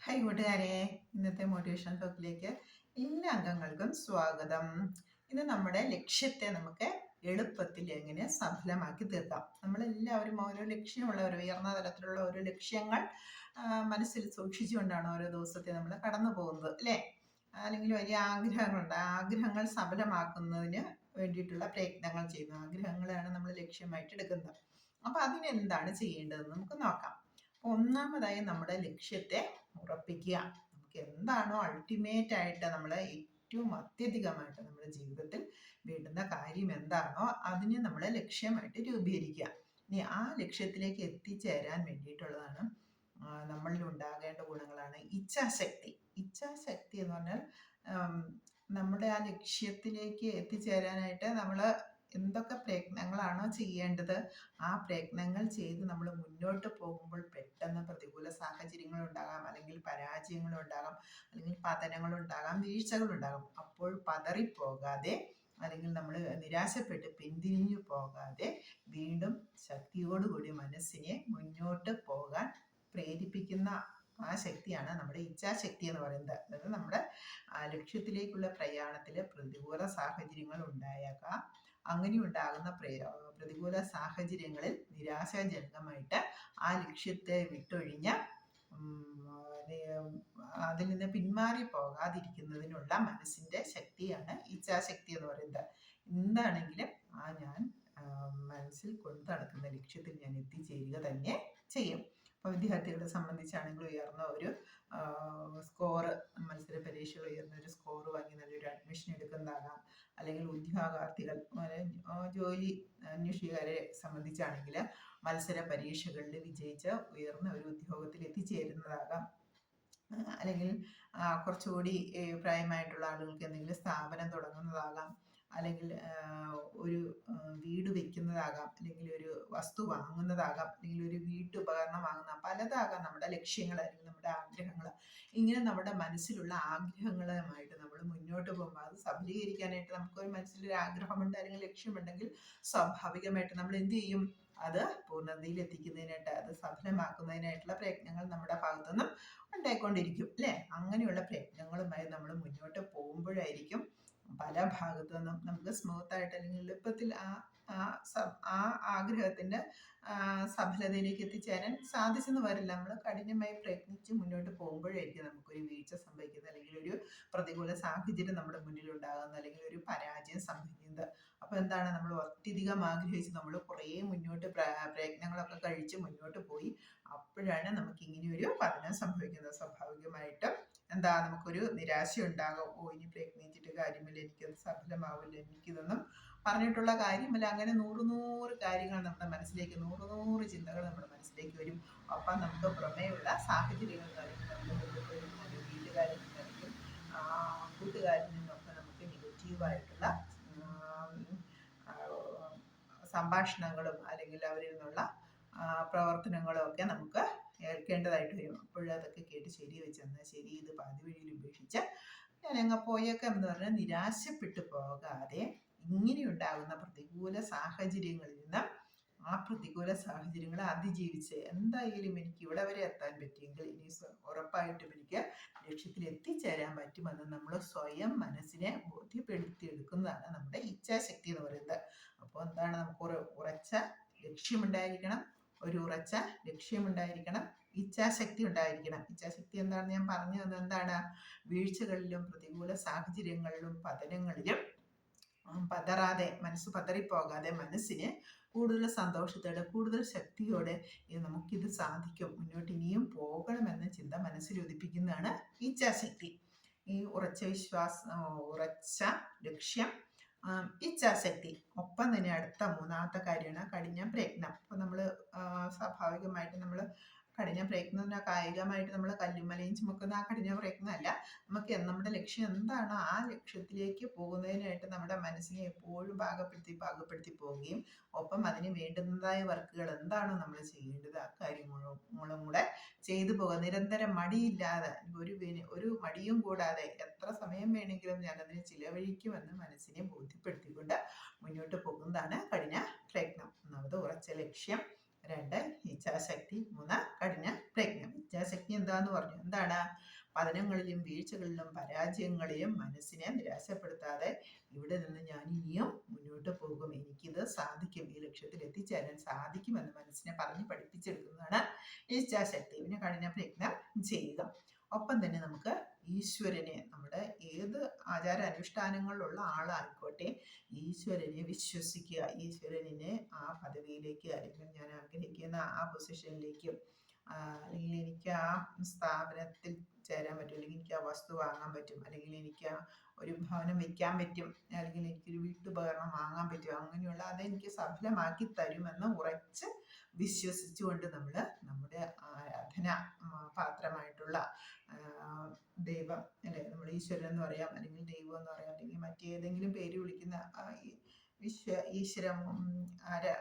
Hi കൂട്ടുകാരെ, ഇന്നത്തെ motivation ടോക്കിലേക്ക് എല്ലാ അംഗങ്ങൾക്കും സ്വാഗതം. ഇന്ന് നമ്മുടെ ലക്ഷ്യത്തെ നമുക്ക് എളുപ്പത്തിൽ എങ്ങനെ സഫലമാക്കി തീർക്കാം. നമ്മളെല്ലാവരും ഓരോ ലക്ഷ്യമുള്ളവർ, ഉയർന്ന തലത്തിലുള്ള ഓരോ ലക്ഷ്യങ്ങൾ മനസ്സിൽ സൂക്ഷിച്ചുകൊണ്ടാണ് ഓരോ ദിവസത്തെ നമ്മൾ കടന്നു പോകുന്നത്, അല്ലേ? അല്ലെങ്കിൽ വലിയ ആഗ്രഹങ്ങളുണ്ട്. ആഗ്രഹങ്ങൾ സഫലമാക്കുന്നതിന് വേണ്ടിയിട്ടുള്ള പ്രയത്നങ്ങൾ ചെയ്യുന്നു. ആഗ്രഹങ്ങളാണ് നമ്മൾ ലക്ഷ്യമായിട്ട് എടുക്കുന്നത്. അപ്പം അതിനെന്താണ് ചെയ്യേണ്ടതെന്ന് നമുക്ക് നോക്കാം. ഒന്നാമതായി നമ്മുടെ ലക്ഷ്യത്തെ ഉറപ്പിക്കുക. നമുക്ക് എന്താണോ അൾട്ടിമേറ്റ് ആയിട്ട് നമ്മൾ ഏറ്റവും അത്യധികമായിട്ട് നമ്മുടെ ജീവിതത്തിൽ വേണ്ടുന്ന കാര്യം എന്താണോ അതിനെ നമ്മൾ ലക്ഷ്യമായിട്ട് രൂപീകരിക്കുക. ഇനി ആ ലക്ഷ്യത്തിലേക്ക് എത്തിച്ചേരാൻ വേണ്ടിയിട്ടുള്ളതാണ് നമ്മളിൽ ഉണ്ടാകേണ്ട ഗുണങ്ങളാണ് ഇച്ഛാശക്തി. ഇച്ഛാശക്തി എന്ന് പറഞ്ഞാൽ നമ്മുടെ ആ ലക്ഷ്യത്തിലേക്ക് എത്തിച്ചേരാനായിട്ട് നമ്മൾ എന്തൊക്കെ പ്രയത്നങ്ങളാണോ ചെയ്യേണ്ടത് ആ പ്രയത്നങ്ങൾ ചെയ്ത് നമ്മൾ മുന്നോട്ട് പോകുമ്പോൾ പെട്ടെന്ന് പ്രതികൂല സാഹചര്യങ്ങൾ ഉണ്ടാകാം, അല്ലെങ്കിൽ പരാജയങ്ങൾ ഉണ്ടാകാം, അല്ലെങ്കിൽ പതനങ്ങളുണ്ടാകാം, വീഴ്ചകളുണ്ടാകാം. അപ്പോൾ പതറിപ്പോകാതെ അല്ലെങ്കിൽ നമ്മൾ നിരാശപ്പെട്ട് പിന്തിരിഞ്ഞു പോകാതെ വീണ്ടും ശക്തിയോടുകൂടി മനസ്സിനെ മുന്നോട്ട് പോകാൻ പ്രേരിപ്പിക്കുന്ന ആ ശക്തിയാണ് നമ്മുടെ ഇച്ഛാശക്തി എന്ന് പറയുന്നത്. അതായത് നമ്മുടെ ലക്ഷ്യത്തിലേക്കുള്ള പ്രയാണത്തിൽ പ്രതികൂല സാഹചര്യങ്ങൾ ഉണ്ടായേക്കാം. അങ്ങനെ ഉണ്ടാകുന്ന പ്രതികൂല സാഹചര്യങ്ങളിൽ നിരാശാജനകമായിട്ട് ആ ലക്ഷ്യത്തെ വിട്ടൊഴിഞ്ഞ് അതിൽ നിന്ന് പിന്മാറി പോകാതിരിക്കുന്നതിനുള്ള മനസ്സിന്റെ ശക്തിയാണ് ഇച്ഛാശക്തി എന്ന് പറയുന്നത്. എന്താണെങ്കിലും ഞാൻ മനസ്സിൽ കൊണ്ടു നടക്കുന്ന ലക്ഷ്യത്തിൽ ഞാൻ എത്തിച്ചേരുക തന്നെ ചെയ്യും. അപ്പോൾ വിദ്യാർത്ഥികളെ സംബന്ധിച്ചാണെങ്കിൽ ഉയർന്ന ഒരു സ്കോറ്, മത്സര പരീക്ഷകൾ ഉയർന്ന ഒരു സ്കോർ വാങ്ങി നല്ലൊരു അഡ്മിഷൻ എടുക്കുന്നതാകാം. അല്ലെങ്കിൽ ഉദ്യോഗാർത്ഥികൾ, ജോലി അന്വേഷിക്കാരെ സംബന്ധിച്ചാണെങ്കിൽ മത്സര പരീക്ഷകളിൽ വിജയിച്ച് ഉയർന്ന ഒരു ഉദ്യോഗത്തിൽ എത്തിച്ചേരുന്നതാകാം. അല്ലെങ്കിൽ കുറച്ചുകൂടി പ്രായമായിട്ടുള്ള ആളുകൾക്ക് എന്തെങ്കിലും സ്ഥാപനം തുടങ്ങുന്നതാകാം, അല്ലെങ്കിൽ ഒരു വീട് വെക്കുന്നതാകാം, അല്ലെങ്കിൽ ഒരു വസ്തു വാങ്ങുന്നതാകാം, അല്ലെങ്കിൽ ഒരു വീട്ടുപകരണം വാങ്ങുന്ന പലതാകാം നമ്മുടെ ലക്ഷ്യങ്ങൾ അല്ലെങ്കിൽ നമ്മുടെ ആഗ്രഹങ്ങൾ. ഇങ്ങനെ നമ്മുടെ മനസ്സിലുള്ള ആഗ്രഹങ്ങളുമായിട്ട് നമ്മൾ മുന്നോട്ട് പോകുമ്പോൾ അത് സഫലീകരിക്കാനായിട്ട് നമുക്കൊരു മനസ്സിലൊരു ആഗ്രഹമുണ്ട് അല്ലെങ്കിൽ ലക്ഷ്യമുണ്ടെങ്കിൽ സ്വാഭാവികമായിട്ട് നമ്മൾ എന്ത് ചെയ്യും? അത് പൂർണ്ണതയിൽ എത്തിക്കുന്നതിനായിട്ട്, അത് സഫലമാക്കുന്നതിനായിട്ടുള്ള പ്രയത്നങ്ങൾ നമ്മുടെ ഭാഗത്തുനിന്നും ഉണ്ടായിക്കൊണ്ടിരിക്കും, അല്ലേ? അങ്ങനെയുള്ള പ്രയത്നങ്ങളുമായി നമ്മൾ മുന്നോട്ട് പോകുമ്പോഴായിരിക്കും പല ഭാഗത്തു നിന്നും നമുക്ക് സ്മൂത്തായിട്ട് അല്ലെങ്കിൽ എളുപ്പത്തിൽ ആ ആഗ്രഹത്തിന്റെ സഫലതയിലേക്ക് എത്തിച്ചേരാൻ സാധിച്ചെന്ന് വരില്ല. നമ്മൾ കഠിനമായി പ്രയത്നിച്ച് മുന്നോട്ട് പോകുമ്പോഴായിരിക്കും നമുക്കൊരു വീഴ്ച സംഭവിക്കുന്നത്, അല്ലെങ്കിൽ ഒരു പ്രതികൂല സാഹചര്യം നമ്മുടെ മുന്നിൽ ഉണ്ടാകുന്നത്, അല്ലെങ്കിൽ ഒരു പരാജയം സംഭവിക്കുന്നത്. അപ്പോൾ എന്താണ്, നമ്മൾ അത്യധികം ആഗ്രഹിച്ച് നമ്മൾ കുറേ മുന്നോട്ട് പ്രയത്നങ്ങളൊക്കെ കഴിച്ച് മുന്നോട്ട് പോയി അപ്പോഴാണ് നമുക്ക് ഇങ്ങനെ ഒരു പതനം സംഭവിക്കുന്നത്. സ്വാഭാവികമായിട്ടും നമുക്കൊരു നിരാശ ഉണ്ടാകും. ഇനി പ്രയത്നിച്ചിട്ട് കാര്യമില്ല, എനിക്കത് സഫലമാവില്ല, എനിക്കിതൊന്നും പറഞ്ഞിട്ടുള്ള കാര്യമല്ല. അങ്ങനെ നൂറ് കാര്യങ്ങൾ നമ്മുടെ മനസ്സിലേക്ക്, നൂറ് ചിന്തകൾ നമ്മുടെ മനസ്സിലേക്ക് വരും. ഒപ്പം നമുക്ക് പുറമേയുള്ള സാഹചര്യങ്ങൾ കാര്യങ്ങൾ നമ്മുടെ വീട്ടുകാരിൽ നിന്നും കൂട്ടുകാരിൽ നിന്നൊക്കെ നമുക്ക് നെഗറ്റീവായിട്ടുള്ള സംഭാഷണങ്ങളും അല്ലെങ്കിൽ അവരിൽ നിന്നുള്ള പ്രവർത്തനങ്ങളും ഒക്കെ നമുക്ക് ഏൽക്കേണ്ടതായിട്ട് വരും. അപ്പോഴതൊക്കെ കേട്ട് ശരി വെച്ചെന്നാൽ ശരി, ഇത് പാതി വഴിയിൽ ഉപേക്ഷിച്ച് ഞാനങ്ങ് പോയേക്കാം എന്ന് പറഞ്ഞാൽ നിരാശപ്പെട്ടു പോകാതെ ഇങ്ങനെയുണ്ടാകുന്ന പ്രതികൂല സാഹചര്യങ്ങളിൽ നിന്ന് ആ പ്രതികൂല സാഹചര്യങ്ങളെ അതിജീവിച്ച് എന്തായാലും എനിക്ക് ഇവിടെ വരെ എത്താൻ പറ്റിയെങ്കിൽ ഇനി ഉറപ്പായിട്ടും എനിക്ക് ലക്ഷ്യത്തിൽ എത്തിച്ചേരാൻ പറ്റുമെന്ന് നമ്മൾ സ്വയം മനസ്സിനെ ബോധ്യപ്പെടുത്തിയെടുക്കുന്നതാണ് നമ്മുടെ ഇച്ഛാശക്തി എന്ന് പറയുന്നത്. അപ്പോൾ നമുക്ക് ഉറച്ച ലക്ഷ്യമുണ്ടായിരിക്കണം, ഒരു ഉറച്ച ലക്ഷ്യമുണ്ടായിരിക്കണം, ഇച്ഛാശക്തി ഉണ്ടായിരിക്കണം. ഇച്ഛാശക്തി എന്താണെന്ന് ഞാൻ പറഞ്ഞു തന്നത് എന്താണ്? വീഴ്ചകളിലും പ്രതികൂല സാഹചര്യങ്ങളിലും പതനങ്ങളിലും പതറാതെ, മനസ്സ് പതറിപ്പോകാതെ മനസ്സിന് കൂടുതൽ സന്തോഷത്തോടെ കൂടുതൽ ശക്തിയോടെ നമുക്കിത് സാധിക്കും, മുന്നോട്ട് ഇനിയും പോകണമെന്ന ചിന്ത മനസ്സിൽ ഉദിപ്പിക്കുന്നതാണ് ഇച്ഛാശക്തി. ഈ ഉറച്ച വിശ്വാസം, ഉറച്ച ലക്ഷ്യം, ഇച്ഛാശക്തി. ഒപ്പം തന്നെ അടുത്ത മൂന്നാമത്തെ കാര്യമാണ് കഠിന പ്രയത്നം. അപ്പോൾ നമ്മൾ സ്വാഭാവികമായിട്ട് നമ്മൾ കഠിന പ്രയത്നം കായികമായിട്ട് നമ്മൾ കല്ലുമലയും ചുമക്കുന്ന ആ കഠിന പ്രയത്നമല്ല. നമുക്ക് നമ്മുടെ ലക്ഷ്യം എന്താണോ ആ ലക്ഷ്യത്തിലേക്ക് പോകുന്നതിനായിട്ട് നമ്മുടെ മനസ്സിനെ എപ്പോഴും പാകപ്പെടുത്തി പോവുകയും ഒപ്പം അതിന് വേണ്ടുന്നതായ വർക്കുകൾ എന്താണോ നമ്മൾ ചെയ്യേണ്ടത് ആ കാര്യങ്ങളും കൂടെ ചെയ്തു പോകുക. നിരന്തരം മടിയില്ലാതെ, ഒരു മടിയും കൂടാതെ എത്ര സമയം വേണമെങ്കിലും ഞാനതിന് ചിലവഴിക്കുമെന്ന് മനസ്സിനെ ബോധ്യപ്പെടുത്തിക്കൊണ്ട് മുന്നോട്ട് പോകുന്നതാണ് കഠിന പ്രയത്നം. ഒന്നാമത് ഉറച്ച ലക്ഷ്യം, 2 ഇച്ഛാശക്തി, 3 കഠിന പ്രയത്നം. ഇച്ഛാശക്തി എന്താന്ന് പറഞ്ഞു? എന്താണ്? പതനങ്ങളിലും വീഴ്ചകളിലും പരാജയങ്ങളിലും മനസ്സിനെ നിരാശപ്പെടുത്താതെ ഇവിടെ നിന്ന് ഞാൻ ഇനിയും മുന്നോട്ട് പോകും, എനിക്കിത് സാധിക്കും, ഈ ലക്ഷ്യത്തിൽ എത്തിച്ചേരാൻ സാധിക്കുമെന്ന് മനസ്സിനെ പറഞ്ഞ് പഠിപ്പിച്ചെടുക്കുന്നതാണ് ഇച്ഛാശക്തി. പിന്നെ കഠിന പ്രയത്നം ചെയ്യുക. ഒപ്പം തന്നെ നമുക്ക് ഈശ്വരനെ, നമ്മുടെ ഏത് ആചാര അനുഷ്ഠാനങ്ങളിലുള്ള ആളായിക്കോട്ടെ, ഈശ്വരനെ വിശ്വസിക്കുക. ഈശ്വരനെ ആ പദവിയിലേക്ക്, അല്ലെങ്കിൽ ഞാൻ ആഗ്രഹിക്കുന്ന ആ പൊസിഷനിലേക്ക്, അല്ലെങ്കിൽ എനിക്ക് ആ സ്ഥാപനത്തിൽ ചേരാൻ പറ്റും, അല്ലെങ്കിൽ എനിക്ക് ആ വസ്തു വാങ്ങാൻ പറ്റും, അല്ലെങ്കിൽ എനിക്ക് ആ ഒരു ഭവനം വെക്കാൻ പറ്റും, അല്ലെങ്കിൽ എനിക്കൊരു വീട്ടുപകരണം വാങ്ങാൻ പറ്റും, അങ്ങനെയുള്ള അതെനിക്ക് സഫലമാക്കി തരുമെന്ന് ഉറച്ച് വിശ്വസിച്ചുകൊണ്ട് നമ്മൾ നമ്മുടെ ആരാധന പാത്രമായിട്ടുള്ള ദൈവം, അല്ലെ, നമ്മൾ ഈശ്വരൻ എന്ന് പറയാം, അല്ലെങ്കിൽ ദൈവം എന്ന് പറയാം, അല്ലെങ്കിൽ മറ്റേതെങ്കിലും പേര് വിളിക്കുന്ന ഈശ്വര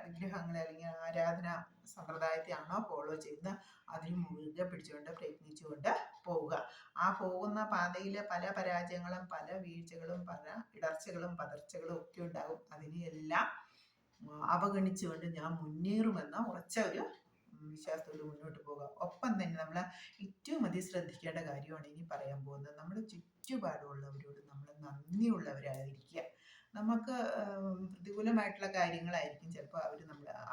വിഗ്രഹങ്ങളെ അല്ലെങ്കിൽ ആരാധന സമ്പ്രദായത്തെയാണോ ഫോളോ ചെയ്യുന്നത്, അതിന് മുറുകെ പിടിച്ചുകൊണ്ട് പ്രയത്നിച്ചുകൊണ്ട് പോവുക. ആ പോകുന്ന പാതയിൽ പല പരാജയങ്ങളും പല വീഴ്ചകളും പല ഇടർച്ചകളും പതർച്ചകളും ഒക്കെ ഉണ്ടാകും. അതിനെയെല്ലാം അവഗണിച്ചുകൊണ്ട് ഞാൻ മുന്നേറുമെന്ന ഉറച്ച ഒരു വിശ്വാസത്തോട് മുന്നോട്ട് പോകുക. ഒപ്പം തന്നെ നമ്മൾ ഏറ്റവും അധികം ശ്രദ്ധിക്കേണ്ട കാര്യമാണ് ഇനി പറയാൻ പോകുന്നത്. നമ്മുടെ ചുറ്റുപാടുമുള്ളവരോട് നമ്മൾ നന്ദിയുള്ളവരായിരിക്കുക. നമുക്ക് പ്രതികൂലമായിട്ടുള്ള കാര്യങ്ങളായിരിക്കും ചിലപ്പോൾ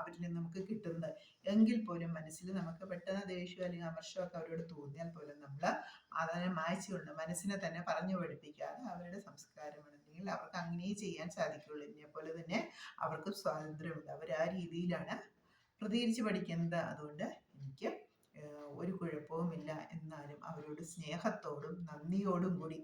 അവരിൽ നിന്ന് നമുക്ക് കിട്ടുന്നത്, എങ്കിൽ പോലും മനസ്സിൽ നമുക്ക് പെട്ടെന്ന് ദേഷ്യം അല്ലെങ്കിൽ അമർഷമൊക്കെ അവരോട് തോന്നിയാൽ പോലും നമ്മൾ അതിനെ മായ്ച്ചുകൊണ്ട് മനസ്സിനെ തന്നെ പറഞ്ഞു പഠിപ്പിക്കാതെ അവരുടെ സംസ്കാരമാണെങ്കിൽ അവർക്ക് അങ്ങനെ ചെയ്യാൻ സാധിക്കുള്ളൂ. എന്നെ പോലെ തന്നെ അവർക്ക് സ്വാതന്ത്ര്യമുണ്ട്, അവർ ആ രീതിയിലാണ് പ്രതികരിച്ച് പഠിക്കുന്നത്. അതുകൊണ്ട് എനിക്ക് ഒരു കുഴപ്പവുമില്ല, എന്നാലും അവരോട് സ്നേഹത്തോടും നന്ദിയോടും കൂടി,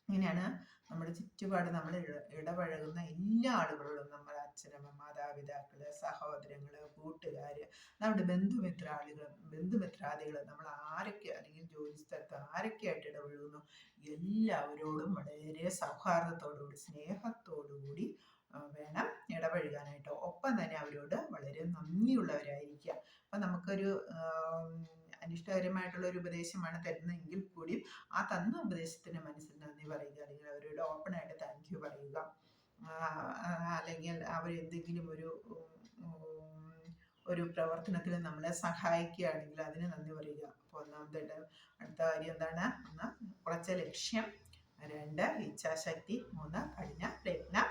ഇങ്ങനെയാണ് നമ്മുടെ ചുറ്റുപാട് നമ്മൾ ഇടപഴകുന്ന എല്ലാ ആളുകളോടും, നമ്മുടെ അച്ഛനമ്മ, മാതാപിതാക്കള്, സഹോദരങ്ങള്, കൂട്ടുകാര്, നമ്മുടെ ബന്ധുമിത്രാദികൾ, നമ്മൾ ആരൊക്കെ, അല്ലെങ്കിൽ ജോലി സ്ഥലത്ത് ആരൊക്കെ ആയിട്ട് ഇടപഴകുന്നു, എല്ലാവരോടും വളരെ സൗഹാർദ്ദത്തോടുകൂടി സ്നേഹത്തോടുകൂടി വേണം ഇടപഴകാനായിട്ട്. ഒപ്പം തന്നെ അവരോട് വളരെ നന്ദിയുള്ളവരായിരിക്കുക. അപ്പം നമുക്കൊരു അനിഷ്ടകരമായിട്ടുള്ള ഒരു ഉപദേശമാണ് തരുന്നതെങ്കിൽ കൂടി ആ തന്ന ഉപദേശത്തിന് മനസ്സിൽ നന്ദി പറയുക, അല്ലെങ്കിൽ അവരോട് ഓപ്പണായിട്ട് താങ്ക് യു പറയുക, അല്ലെങ്കിൽ അവരെന്തെങ്കിലും ഒരു പ്രവർത്തനത്തിൽ നമ്മളെ സഹായിക്കുകയാണെങ്കിൽ അതിന് നന്ദി പറയുക. അപ്പോൾ ഒന്നാമതായിട്ട് അടുത്ത കാര്യം എന്താണ്? 1 ഉറച്ച ലക്ഷ്യം, 2 ഇച്ഛാശക്തി, 3 കഠിന പ്രയത്നം,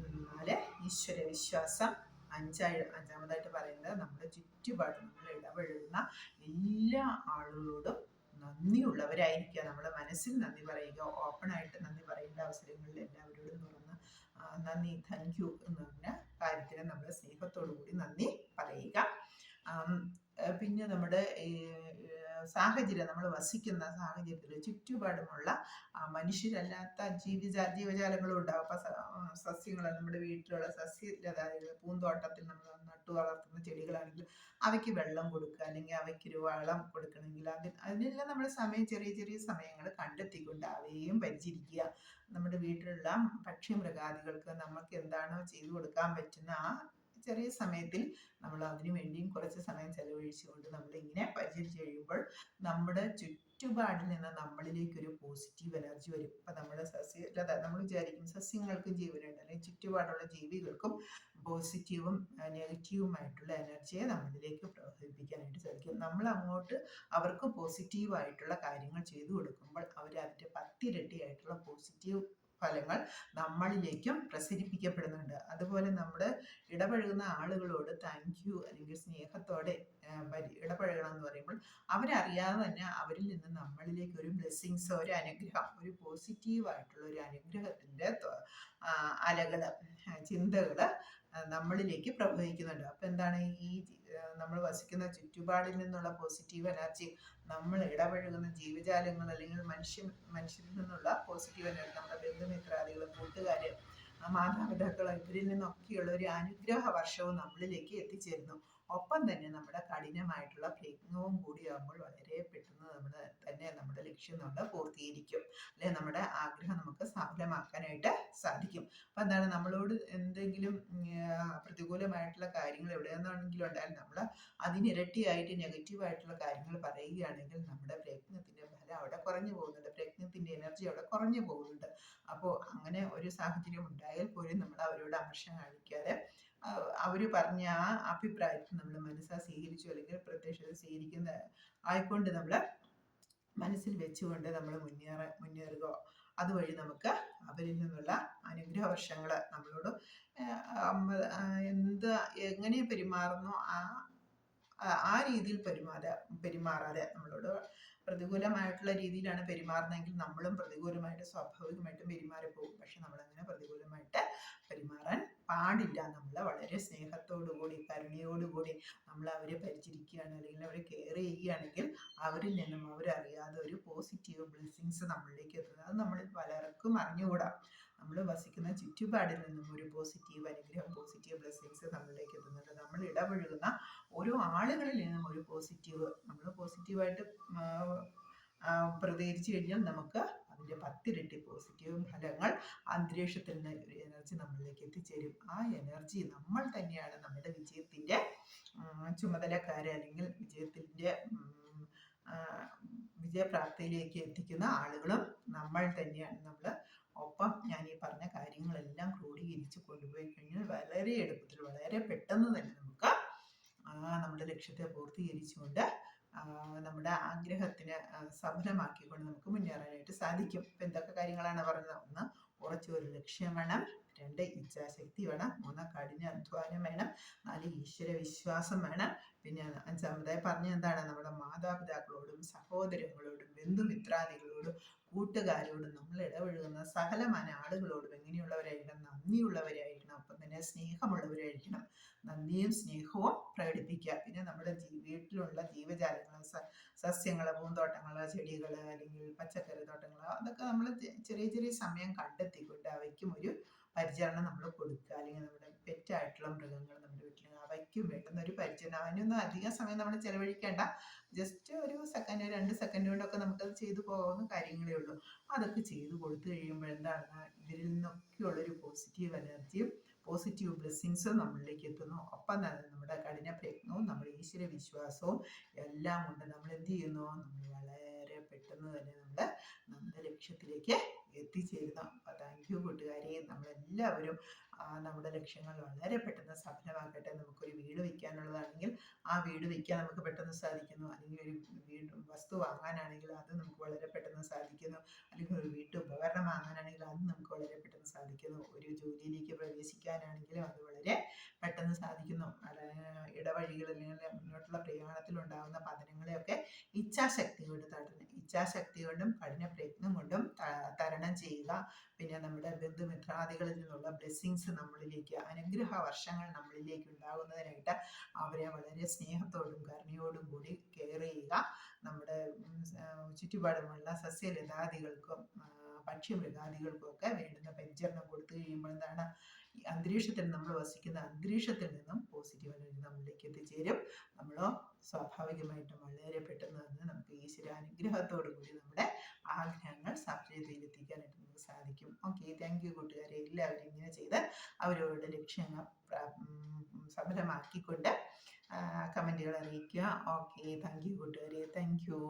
4 ഈശ്വര വിശ്വാസം, അഞ്ചാമതായിട്ട് പറയുന്നത് നമ്മുടെ ചുറ്റുപാട് നമ്മൾ ഇടപഴകുന്ന എല്ലാ ആളുകളോടും നന്ദിയുള്ളവരായിരിക്കുക. നമ്മുടെ മനസ്സിൽ നന്ദി പറയുക, ഓപ്പണായിട്ട് നന്ദി പറയേണ്ട അവസരങ്ങളിൽ എല്ലാവരോടും തുറന്ന് നന്ദി, താങ്ക് യു എന്ന് പറഞ്ഞ കാര്യത്തിന് നമ്മൾ സ്നേഹത്തോടു കൂടി നന്ദി പറയുക. പിന്നെ നമ്മുടെ സാഹചര്യം, നമ്മൾ വസിക്കുന്ന സാഹചര്യത്തിൽ ചുറ്റുപാടുമുള്ള മനുഷ്യരല്ലാത്ത ജീവജാലങ്ങളും ഉണ്ടാവും. അപ്പം സസ്യങ്ങൾ, നമ്മുടെ വീട്ടിലുള്ള സസ്യലതാദികൾ, പൂന്തോട്ടത്തിൽ നമ്മൾ നട്ടു വളർത്തുന്ന ചെടികളാണെങ്കിൽ അവയ്ക്ക് വെള്ളം കൊടുക്കുക, അല്ലെങ്കിൽ അവയ്ക്കൊരു വളം കൊടുക്കണമെങ്കിൽ അതിനെല്ലാം നമ്മൾ ചെറിയ ചെറിയ സമയങ്ങൾ കണ്ടെത്തിക്കൊണ്ട് അവയെയും പരിചരിക്കുക. നമ്മുടെ വീട്ടിലുള്ള പക്ഷി മൃഗാദികൾക്ക് നമുക്ക് എന്താണോ ചെയ്തു കൊടുക്കാൻ പറ്റുന്ന ആ ചെറിയ സമയത്തിൽ നമ്മൾ അതിനു വേണ്ടിയും കുറച്ച് സമയം ചെലവഴിച്ചുകൊണ്ട് നമ്മളിങ്ങനെ പരിചരിച്ച് കഴിയുമ്പോൾ നമ്മുടെ ചുറ്റുപാടിൽ നിന്ന് നമ്മളിലേക്ക് ഒരു പോസിറ്റീവ് എനർജി വരും. ഇപ്പം നമ്മുടെ നമ്മൾ വിചാരിക്കും സസ്യങ്ങൾക്കും ജീവനുണ്ട്, അല്ലെങ്കിൽ ചുറ്റുപാടുള്ള ജീവികൾക്കും പോസിറ്റീവും നെഗറ്റീവുമായിട്ടുള്ള എനർജിയെ നമ്മളിലേക്ക് പ്രവഹിപ്പിക്കാനായിട്ട് സാധിക്കും. നമ്മൾ അങ്ങോട്ട് അവർക്ക് പോസിറ്റീവായിട്ടുള്ള കാര്യങ്ങൾ ചെയ്തു കൊടുക്കുമ്പോൾ അവർ അതിൻ്റെ 10 ഇരട്ടിയായിട്ടുള്ള പോസിറ്റീവ് ഫലങ്ങൾ നമ്മളിലേക്കും പ്രസരിപ്പിക്കപ്പെടുന്നുണ്ട്. അതുപോലെ നമ്മുടെ ഇടപഴകുന്ന ആളുകളോട് താങ്ക് യു അല്ലെങ്കിൽ സ്നേഹത്തോടെ ഇടപഴകണം എന്ന് പറയുമ്പോൾ അവരറിയാതെ തന്നെ അവരിൽ നിന്ന് നമ്മളിലേക്ക് ഒരു ബ്ലെസ്സിങ്സ്, ഒരു അനുഗ്രഹം, ഒരു പോസിറ്റീവായിട്ടുള്ള ഒരു അനുഗ്രഹത്തിൻ്റെ അലകള്, ചിന്തകള് നമ്മളിലേക്ക് പ്രവഹിക്കുന്നുണ്ട്. അപ്പം എന്താണ്, ഈ നമ്മൾ വസിക്കുന്ന ചുറ്റുപാടിൽ നിന്നുള്ള പോസിറ്റീവ് എനർജി, നമ്മൾ ഇടപഴകുന്ന ജീവജാലങ്ങൾ അല്ലെങ്കിൽ മനുഷ്യരിൽ നിന്നുള്ള പോസിറ്റീവ് എനർജി, നമ്മുടെ ബന്ധുമിത്രാദികൾ, കൂട്ടുകാര്, മാതാപിതാക്കൾ, ഇവരിൽ നിന്നൊക്കെയുള്ള ഒരു അനുഗ്രഹ വർഷവും നമ്മളിലേക്ക് എത്തിച്ചേരുന്നു. ഒപ്പം തന്നെ നമ്മുടെ കഠിനമായിട്ടുള്ള പ്രയത്നവും കൂടിയാകുമ്പോൾ വളരെ പെട്ടെന്ന് നമ്മുടെ ലക്ഷ്യം നമ്മൾ പൂർത്തീകരിക്കും, അല്ലെ നമ്മുടെ ആഗ്രഹം നമുക്ക് സഫലമാക്കാനായിട്ട് സാധിക്കും. അപ്പം എന്താണ്, നമ്മളോട് എന്തെങ്കിലും പ്രതികൂലമായിട്ടുള്ള കാര്യങ്ങൾ എവിടെയെന്നാണെങ്കിലും ഉണ്ടായാലും നമ്മൾ അതിനിരട്ടിയായിട്ട് നെഗറ്റീവായിട്ടുള്ള കാര്യങ്ങൾ പറയുകയാണെങ്കിൽ നമ്മുടെ പ്രയത്നത്തിൻ്റെ ഫലം അവിടെ കുറഞ്ഞു പോകുന്നുണ്ട്, പ്രയത്നത്തിൻ്റെ എനർജി അവിടെ കുറഞ്ഞു പോകുന്നുണ്ട്. അപ്പോൾ അങ്ങനെ ഒരു സാഹചര്യം ഉണ്ടായാൽ പോലും നമ്മൾ അവരോട് അമർഷം കാണിക്കാതെ അവർ പറഞ്ഞ ആ അഭിപ്രായത്തിൽ നമ്മൾ മനസ്സാ സ്വീകരിച്ചു, അല്ലെങ്കിൽ പ്രത്യക്ഷത സ്വീകരിക്കുന്ന ആയിക്കൊണ്ട് നമ്മൾ മനസ്സിൽ വെച്ചുകൊണ്ട് നമ്മൾ മുന്നേറുക. അതുവഴി നമുക്ക് അവരിൽ നിന്നുള്ള അനുഗ്രഹ വർഷങ്ങൾ നമ്മളോട് എന്ത് എങ്ങനെ പെരുമാറുന്നോ ആ രീതിയിൽ പെരുമാറാതെ നമ്മളോട് പ്രതികൂലമായിട്ടുള്ള രീതിയിലാണ് പെരുമാറുന്നതെങ്കിൽ നമ്മളും പ്രതികൂലമായിട്ട് സ്വാഭാവികമായിട്ടും പെരുമാറിപ്പോകും. പക്ഷെ നമ്മളങ്ങനെ പ്രതികൂലമായിട്ട് പെരുമാറാൻ പാടില്ല. നമ്മൾ വളരെ സ്നേഹത്തോടുകൂടി കരുണയോടുകൂടി നമ്മൾ അവരെ പരിചരിക്കുകയാണ്, അല്ലെങ്കിൽ അവരെ കെയർ ചെയ്യുകയാണെങ്കിൽ അവരിൽ നിന്നും അവരറിയാതെ ഒരു പോസിറ്റീവ് ബ്ലെസ്സിങ്സ് നമ്മളിലേക്ക് എത്തുന്നത്. അത് നമ്മൾ പലർക്കും അറിഞ്ഞുകൂടാ. നമ്മൾ വസിക്കുന്ന ചുറ്റുപാടിൽ നിന്നും ഒരു പോസിറ്റീവ് അനുഗ്രഹം, പോസിറ്റീവ് ബ്ലെസ്സിങ്സ് നമ്മളിലേക്ക് എത്തുന്നുണ്ട്. നമ്മൾ ഇടപഴകുന്ന ഓരോ ആളുകളിൽ നിന്നും ഒരു പോസിറ്റീവ്, നമ്മൾ പോസിറ്റീവായിട്ട് പ്രതികരിച്ചു കഴിഞ്ഞാൽ നമുക്ക് അതിൻ്റെ 10 ഇരട്ടി പോസിറ്റീവ് ഫലങ്ങൾ അന്തരീക്ഷത്തിൽ നിന്ന് ഒരു എനർജി നമ്മളിലേക്ക് എത്തിച്ചേരും. ആ എനർജി നമ്മൾ തന്നെയാണ് നമ്മുടെ വിജയത്തിൻ്റെ ചുമതലക്കാര്, അല്ലെങ്കിൽ വിജയപ്രാപ്തിയിലേക്ക് എത്തിക്കുന്ന ആളുകളും നമ്മൾ തന്നെയാണ്. നമ്മൾ ഒപ്പം ഞാൻ ഈ പറഞ്ഞ കാര്യങ്ങളെല്ലാം ക്രോഡീകരിച്ച് കൊണ്ടുപോയി കഴിഞ്ഞാൽ വളരെ എളുപ്പത്തിൽ, വളരെ പെട്ടെന്ന് തന്നെ നമുക്ക് നമ്മുടെ ലക്ഷ്യത്തെ പൂർത്തീകരിച്ചുകൊണ്ട് നമ്മുടെ ആഗ്രഹത്തിന് സഫലമാക്കിക്കൊണ്ട് നമുക്ക് മുന്നേറാനായിട്ട് സാധിക്കും. ഇപ്പം എന്തൊക്കെ കാര്യങ്ങളാണ് പറഞ്ഞത്? 1, ഉറച്ചൊരു ലക്ഷ്യം വേണം. 2, ഇച്ഛാശക്തി വേണം. 3, കഠിനാധ്വാനം വേണം. 4, ഈശ്വര വിശ്വാസം വേണം. പിന്നെ 5-മതായി പറഞ്ഞ എന്താണ്? നമ്മുടെ മാതാപിതാക്കളോടും സഹോദരങ്ങളോടും ബന്ധുമിത്രാദികളോടും കൂട്ടുകാരോടും നമ്മൾ ഇടപഴകുന്ന സകലമായ ആളുകളോടും എങ്ങനെയുള്ളവരായിരിക്കണം? നന്ദിയുള്ളവരായിരിക്കണം. ഒപ്പം തന്നെ സ്നേഹമുള്ളവരായിരിക്കണം. നന്ദിയും സ്നേഹവും പ്രകടിപ്പിക്കുക. പിന്നെ നമ്മുടെ വീട്ടിലുള്ള ജീവജാലങ്ങൾ, സസ്യങ്ങൾ, പൂന്തോട്ടങ്ങൾ, ചെടികൾ, അല്ലെങ്കിൽ പച്ചക്കറി തോട്ടങ്ങൾ, അതൊക്കെ നമ്മൾ ചെറിയ ചെറിയ സമയം കണ്ടെത്തിക്കൊണ്ട് അവയ്ക്കും ഒരു പരിചരണം നമ്മൾ കൊടുക്കുക. അല്ലെങ്കിൽ നമ്മുടെ പെറ്റായിട്ടുള്ള മൃഗങ്ങൾ നമ്മുടെ വീട്ടിൽ, അവയ്ക്കും വേണ്ടുന്ന ഒരു പരിചരണം. അതിനൊന്നും അധികം സമയം നമ്മൾ ചെലവഴിക്കേണ്ട. ജസ്റ്റ് ഒരു സെക്കൻഡ്, 2 സെക്കൻഡ് കൊണ്ടൊക്കെ നമുക്കത് ചെയ്തു പോകാവുന്ന കാര്യങ്ങളേ ഉള്ളൂ. അതൊക്കെ ചെയ്തു കൊടുത്തു കഴിയുമ്പോൾ എന്താണ്? ഇവരിൽ നിന്നൊക്കെയുള്ളൊരു പോസിറ്റീവ് എനർജിയും പോസിറ്റീവ് ബ്ലെസ്സിങ്സും നമ്മളിലേക്ക് എത്തുന്നു. ഒപ്പം തന്നെ നമ്മുടെ കഠിന പ്രയത്നവും നമ്മുടെ ഈശ്വര വിശ്വാസവും എല്ലാം കൊണ്ട് നമ്മൾ എന്ത് ചെയ്യുന്നു? നമ്മൾ വളരെ പെട്ടെന്ന് തന്നെ നമ്മുടെ ലക്ഷ്യത്തിലേക്ക് എത്തിച്ചേരുന്നു. അപ്പോൾ താങ്ക് യു കൂട്ടുകാരെ. നമ്മളെല്ലാവരും നമ്മുടെ ലക്ഷ്യങ്ങൾ വളരെ പെട്ടെന്ന് സഫലമാക്കട്ടെ. നമുക്കൊരു വീട് വയ്ക്കാനുള്ളതാണെങ്കിൽ ആ വീട് വയ്ക്കാൻ നമുക്ക് പെട്ടെന്ന് സാധിക്കുന്നു. അല്ലെങ്കിൽ ഒരു വസ്തു വാങ്ങാനാണെങ്കിൽ അത് നമുക്ക് വളരെ പെട്ടെന്ന് സാധിക്കുന്നു. അല്ലെങ്കിൽ ഒരു വീട്ടുപകരണം വാങ്ങാനാണെങ്കിൽ അത് നമുക്ക് വളരെ പെട്ടെന്ന് സാധിക്കുന്നു. ഒരു ജോലിയിലേക്ക് പ്രവേശിക്കാനാണെങ്കിലും അത് വളരെ പെട്ടെന്ന് സാധിക്കുന്നു. ഇടവഴികൾ, അല്ലെങ്കിൽ മുന്നോട്ടുള്ള പ്രയാണത്തിലുണ്ടാകുന്ന പതനങ്ങളെയൊക്കെ ഇച്ഛാശക്തി കൊണ്ട് ഇച്ഛാശക്തി കൊണ്ടും കഠിന പ്രയത്നം കൊണ്ടും തരണം ചെയ്യുക. പിന്നെ നമ്മുടെ ബന്ധുമിത്രാദികളിൽ നിന്നുള്ള ബ്ലെസ്സിങ്സ് നമ്മളിലേക്ക്, അനുഗ്രഹ വർഷങ്ങൾ നമ്മളിലേക്ക് ഉണ്ടാകുന്നതിനായിട്ട് അവരെ വളരെ സ്നേഹത്തോടും കരുണയോടും കൂടി കെയർ ചെയ്യുക. നമ്മുടെ ചുറ്റുപാടുമുള്ള സസ്യലതാദികൾക്കും പക്ഷിമൃഗാദികൾക്കും ഒക്കെ വേണ്ടുന്ന പരിചരണം കൊടുത്തു കഴിയുമ്പോൾ എന്താണ്? ഈ അന്തരീക്ഷത്തിൽ, നമ്മൾ വസിക്കുന്ന അന്തരീക്ഷത്തിൽ നിന്നും പോസിറ്റീവ് എനർജി നമ്മളിലേക്ക് എത്തിച്ചേരും. നമ്മളോ സ്വാഭാവികമായിട്ടും വളരെ പെട്ടെന്ന് തന്നെ നമുക്ക് ഈശ്വര അനുഗ്രഹത്തോടു കൂടി നമ്മുടെ ആഗ്രഹങ്ങൾ സഫലതയിലെത്തിക്കാനായിട്ട് നമുക്ക് സാധിക്കും. ഓക്കെ, താങ്ക് യു കൂട്ടുകാരെ. എല്ലാവരും ഇങ്ങനെ ചെയ്ത് അവരവരുടെ ലക്ഷ്യങ്ങൾ സഫലമാക്കിക്കൊണ്ട് കമൻറ്റുകൾ അറിയിക്കുക. ഓക്കെ, താങ്ക് യു കൂട്ടുകാരെ. Thank you.